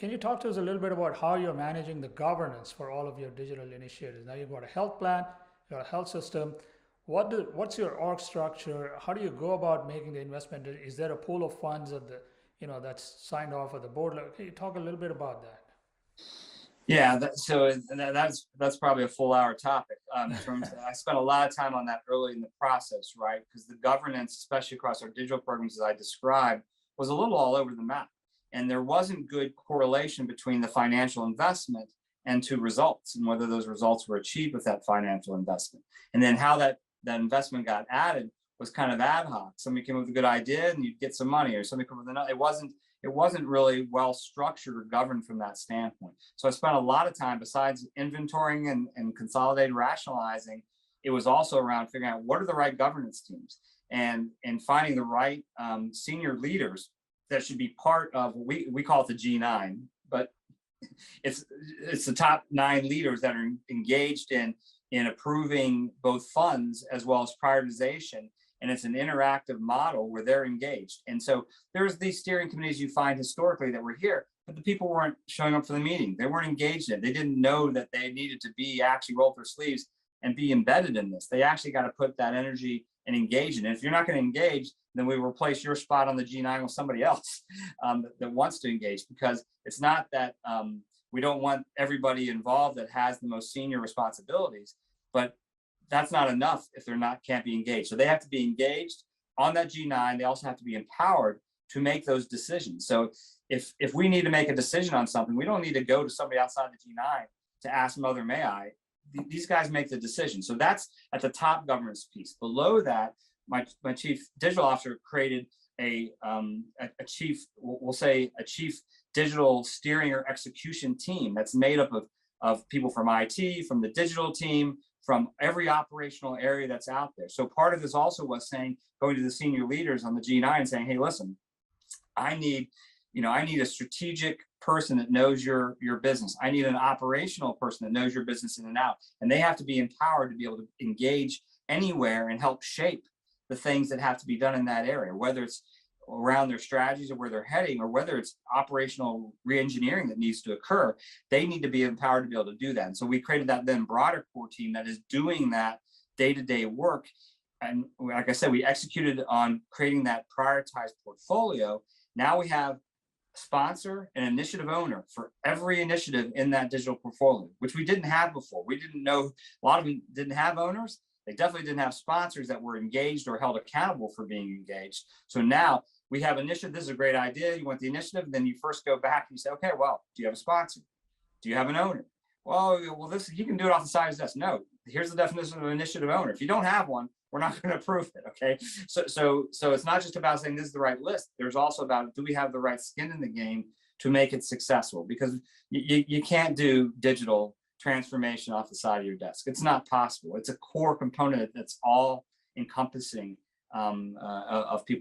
can you talk to us a little bit about how you're managing the governance for all of your digital initiatives? Now you've got a health plan, you've got a health system. What's your org structure? How do you go about making the investment? Is there a pool of funds at the, that's signed off at the board level? Can you talk a little bit about that? Yeah, that's probably a full hour topic. In terms of, I spent a lot of time on that early in the process, right? Because the governance, especially across our digital programs, as I described, was a little all over the map, and there wasn't good correlation between the financial investment and to results, and whether those results were achieved with that financial investment, and then how that investment got added was kind of ad hoc. Somebody came up with a good idea, and you'd get some money, or somebody came up with another. It wasn't really well structured or governed from that standpoint. So I spent a lot of time, besides inventorying and consolidating, rationalizing, it was also around figuring out what are the right governance teams, and finding the right senior leaders that should be part of, we call it the G9, but it's the top 9 leaders that are engaged in approving both funds as well as prioritization. And it's an interactive model where they're engaged. And so there's these steering committees you find historically that were here, but the people weren't showing up for the meeting. They weren't engaged in it. They didn't know that they needed to be actually roll up their sleeves and be embedded in this. They actually got to put that energy and engage in it. If you're not going to engage, then we replace your spot on the G9 with somebody else that wants to engage, because it's not that we don't want everybody involved that has the most senior responsibilities, but that's not enough if can't be engaged. So they have to be engaged on that G9. They also have to be empowered to make those decisions. So if we need to make a decision on something, we don't need to go to somebody outside the G9 to ask Mother May I. These guys make the decision. So that's at the top governance piece. Below that, my chief digital officer created a chief, we'll say a chief digital steering or execution team that's made up of people from IT, from the digital team, from every operational area that's out there. So part of this also was going to the senior leaders on the G9 and saying, hey, listen, I need a strategic person that knows your business. I need an operational person that knows your business in and out. And they have to be empowered to be able to engage anywhere and help shape the things that have to be done in that area, whether it's around their strategies or where they're heading, or whether it's operational re-engineering that needs to occur. They need to be empowered to be able to do that. And so we created that then broader core team that is doing that day-to-day work. And like I said, we executed on creating that prioritized portfolio. Now we have a sponsor and initiative owner for every initiative in that digital portfolio, which we didn't have before. We didn't know, a lot of them didn't have owners. They definitely didn't have sponsors that were engaged or held accountable for being engaged. So now we have initiative. This is a great idea. You want the initiative. Then you first go back and you say, okay, well, do you have a sponsor? Do you have an owner? Well, this, he can do it off the side of his desk. No, here's the definition of an initiative owner. If you don't have one, we're not going to approve it. Okay. So it's not just about saying this is the right list. There's also about, do we have the right skin in the game to make it successful? Because you can't do digital transformation off the side of your desk. It's not possible. It's a core component that's all encompassing of people's